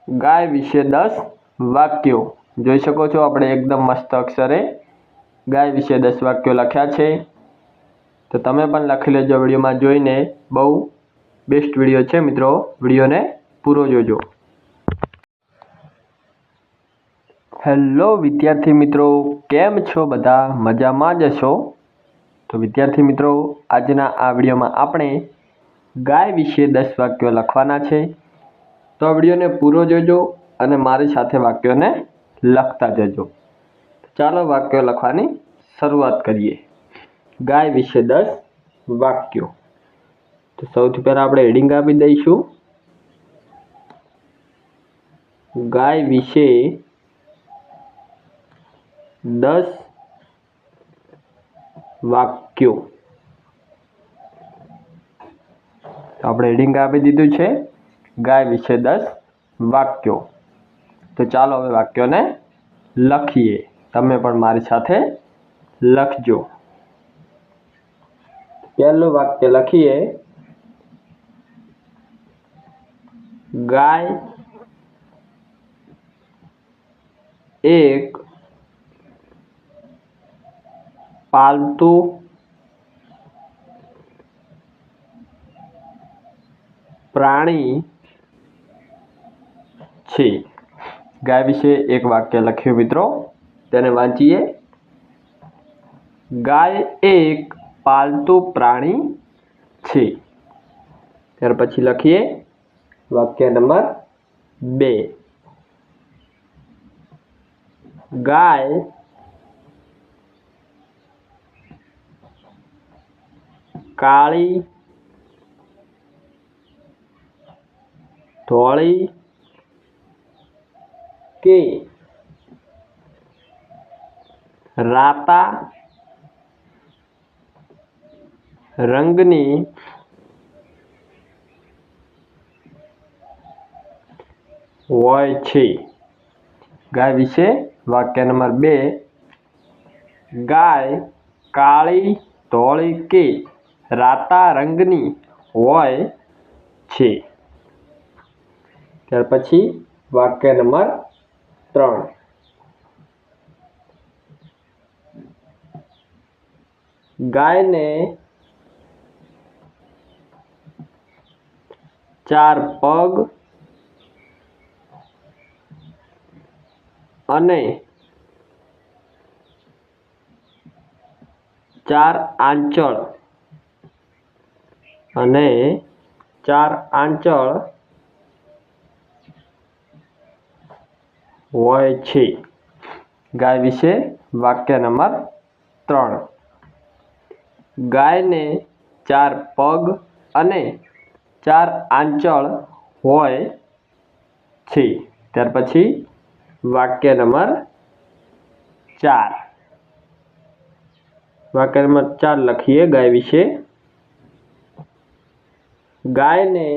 ગાય વિશે 10 વાક્યો। જોઈ શકો છો આપણે એકદમ મસ્ત અક્ષરે ગાય વિશે 10 વાક્યો લખ્યા છે। તો તમે પણ લખી લેજો વિડીયોમાં જોઈને। બહુ બેસ્ટ વિડીયો છે મિત્રો, વિડીયોને પૂરો જોજો। હેલો વિદ્યાર્થી મિત્રો, કેમ છો બધા? મજામાં જ છો? તો વિદ્યાર્થી મિત્રો, આજના આ વિડીયોમાં આપણે ગાય વિશે 10 વાક્યો લખવાના છે। તો આ વિડીયોને પૂરો જોજો અને મારી સાથે વાક્યોને લખતા જજો। ચાલો વાક્યો લખવાની શરૂઆત કરીએ। ગાય વિશે 10 વાક્યો। તો સૌથી પહેલા આપણે હેડિંગ આપી દઈશું, ગાય વિશે 10 વાક્યો। તો આપણે હેડિંગ આપી દીધું છે, ગાય વિશે 10 વાક્યો। તો ચાલો હવે વાક્યોને લખીએ। તમે પણ મારી સાથે લખજો। પહેલું વાક્ય લખીએ, ગાય એક પાલતુ પ્રાણી છે। ગાય વિશે એક વાક્ય લખ્યું મિત્રો, તેને વાંચીએ। ગાય એક પાલતુ પ્રાણી છે। ત્યાર પછી લખીએ વાક્ય નંબર 2, ગાય કાળી, ધોળી કે રાતા રંગની હોય છે। ગાય વિશે વાક્ય નંબર 2, ગાય કાળી, ધોળી કે રાતા રંગની હોય છે। ત્યાર પછી વાક્ય નંબર 3, ગાયને 4 પગ અને 4 આંચળ હોય છે। ગાય વિશે વાક્ય નંબર 3, ગાયને 4 પગ અને 4 આંચળ હોય છે। ત્યાર પછી વાક્ય નંબર 4, વાક્ય નંબર 4 લખીએ ગાય વિશે, ગાયને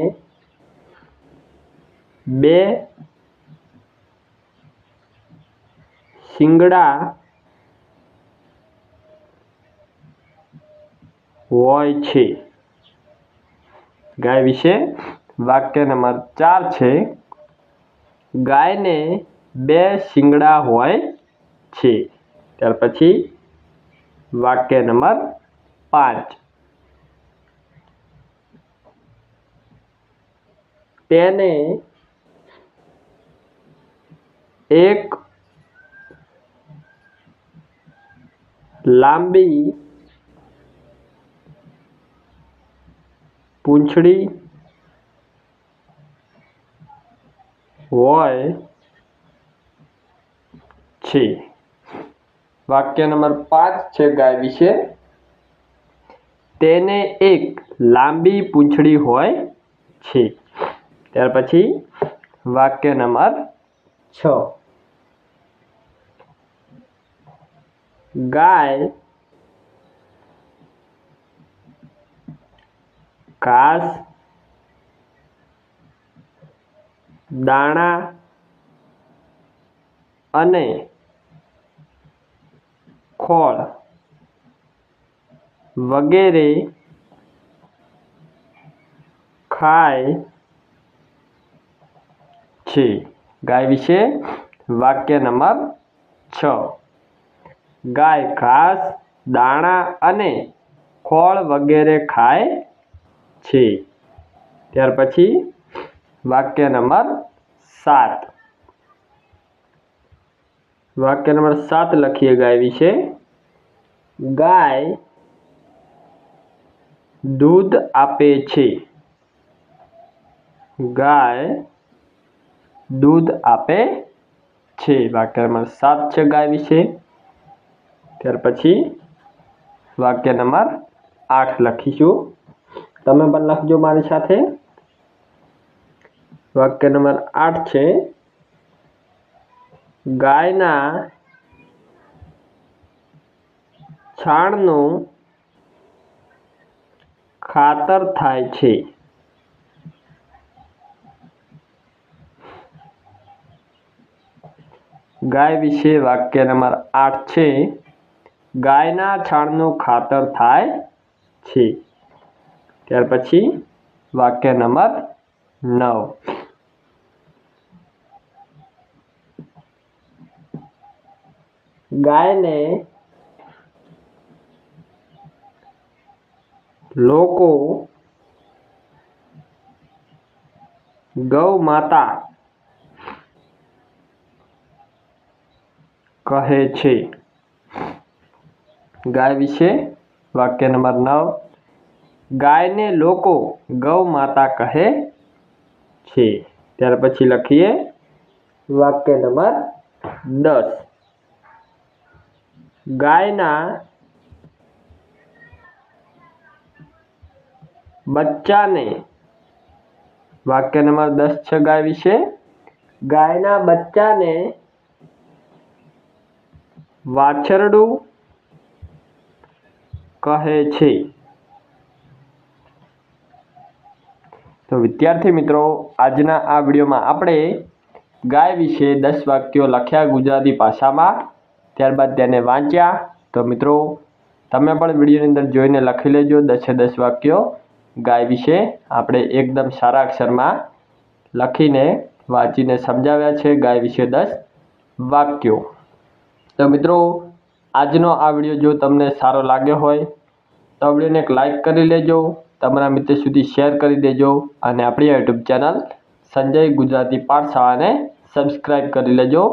2 શિંગડા હોય છે। ગાય વિશે વાક્ય નંબર 4 છે, ગાયને 2 શિંગડા હોય છે। ત્યાર પછી વાક્ય નંબર 5, તેને એક લાંબી પૂંછડી હોય છે। વાક્ય નંબર 5 છે ગાય વિશે, તેને એક લાંબી પૂંછડી હોય છે। ત્યાર પછી વાક્ય નંબર 6, ગાય ઘાસ, દાણા અને ખોળ વગેરે ખાય છે। ગાય વિશે વાક્ય નંબર 6. ગાય ઘાસ, દાણા અને ખોળ વગેરે ખાય છે. ત્યાર પછી વાક્ય નંબર 7. વાક્ય નંબર 7 લખીએ ગાય વિશે. ગાય દૂધ આપે છે. ગાય દૂધ આપે છે. વાક્ય નંબર 7 છે ગાય વિશે. ત્યાર પછી વાક્ય નંબર 8 લખીશું. તમે પણ લખજો મારી સાથે. વાક્ય નંબર 8 છે. ગાયના છાણનું ખાતર થાય છે. ગાય વિશે વાક્ય નંબર 8 છે. ગાયના છાણનું ખાતર થાય છે. ત્યાર પછી વાક્ય નંબર 9. ગાયને લોકો ગૌ માતા કહે છે. ગાય વિશે વાક્ય નંબર 9. ગાયને લોકો ગૌ માતા કહે છે. ત્યાર પછી લખીએ વાક્ય નંબર 10. ગાયના બચ્ચાને, વાક્ય નંબર 10 છે ગાય વિશે. ગાયના બચ્ચાને વાછરડું કહે છે. તો વિદ્યાર્થી મિત્રો, આજના આ વિડીયોમાં આપણે ગાય વિશે 10 વાક્યો લખ્યા ગુજરાતી ભાષામાં, ત્યારબાદ તેને વાંચ્યા. તો મિત્રો, તમે પણ વિડીયોની અંદર જોઈને લખી લેજો 10 વાક્યો ગાય વિશે. આપણે એકદમ સારા અક્ષરમાં લખીને વાંચીને સમજાવ્યા છે ગાય વિશે 10 વાક્યો. તો મિત્રો, આજનો આ વિડીયો જો તમને સારો લાગ્યો હોય તો વિડીયોને એક લાઈક કરી લેજો, તમારા મિત્રો સુધી શેર કરી દેજો અને આપણી યુટ્યુબ ચેનલ સંજય ગુજરાતી પાઠશાળાને સબસ્ક્રાઈબ કરી લેજો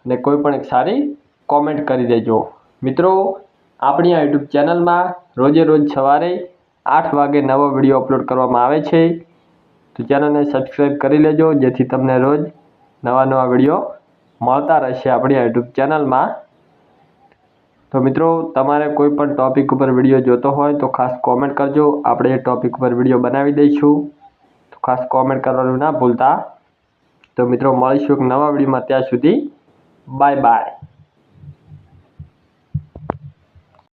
અને કોઈ પણ એક સારી કોમેન્ટ કરી દેજો. મિત્રો, આપણી આ યુટ્યુબ ચેનલમાં રોજે રોજ સવારે 8 વાગે નવો વિડીયો અપલોડ કરવામાં આવે છે. તો ચેનલને સબસ્ક્રાઈબ કરી લેજો જેથી તમને રોજ નવા વિડીયો મળતા રહેશે આપણી યુટ્યુબ ચેનલમાં. તો મિત્રો, તમારે કોઈ પણ ટૉપિક ઉપર વિડીયો જોતો હોય તો ખાસ કોમેન્ટ કરજો, આપણે એ ટૉપિક ઉપર વિડીયો બનાવી દઈશું. તો ખાસ કોમેન્ટ કરવાનું ના ભૂલતા. તો મિત્રો, મળીશું એક નવા વિડીયોમાં. ત્યાં સુધી બાય બાય.